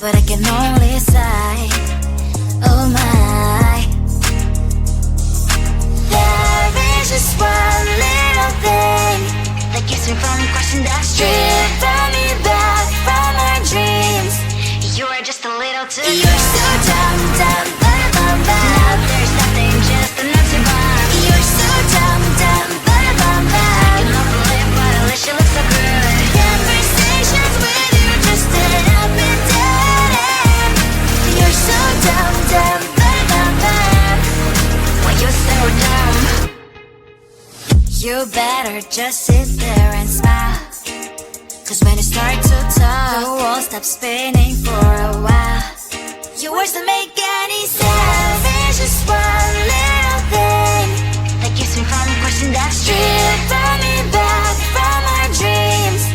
but I can only sigh. Oh my. There is just one little thing that keeps me from crossing that street. Driving me back from my dreams. You are just a little too good. You're so dumb, dumb, but I'm bad. Now there's nothing, just enough to bomb. You're so dumb, dumb, but I'm bad. I can not believe, but at least you look so good. Conversations with you just end up in dead end. You're so dumb, dumb, but I'm bad. Why you so dumb? You better just sit there and smile. Cause when you start to talk, the world stops spinning for a while. Your words don't make any sense. There's just one little thing that keeps me from crossing that street. Driving me back from my dreams.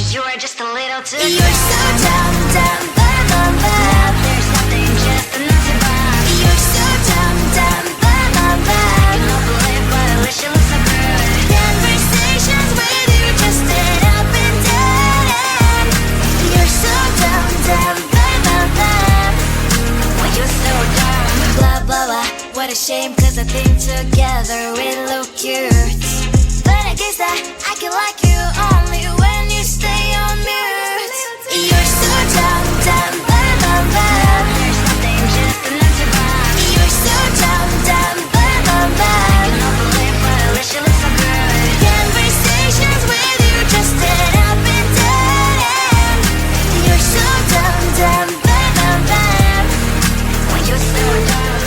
You are just a little too good. You're so dumb, dumb, but I'm bad. Now there's nothing, just enough to bomb. You're so dumb, dumb, but I'm bad. I cannot believe, but at least you look so good. Conversations with you just end up in dead end. You're so dumb, dumb, but I'm bad. Why you so dumb? Blah, blah, blah. What a shame, cause I think together we look cute. But I guess that I can like you only when you stay on mute. You're so dumb, dumb, but I'm bad. There's nothing, just enough to bomb. You're so dumb, dumb, but I'm bad. I cannot believe, but at least you look so good. Conversations with you just end up in dead end. You're so dumb, dumb, but I'm bad. Why you so dumb?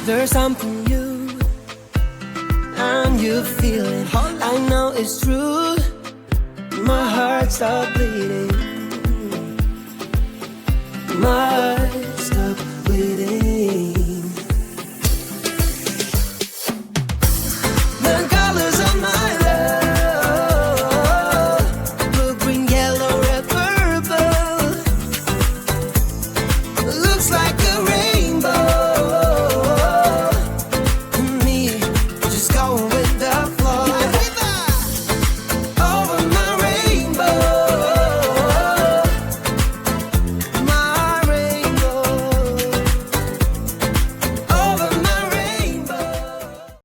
There's something new, and you feel it. I know it's true. My heart stopped beating.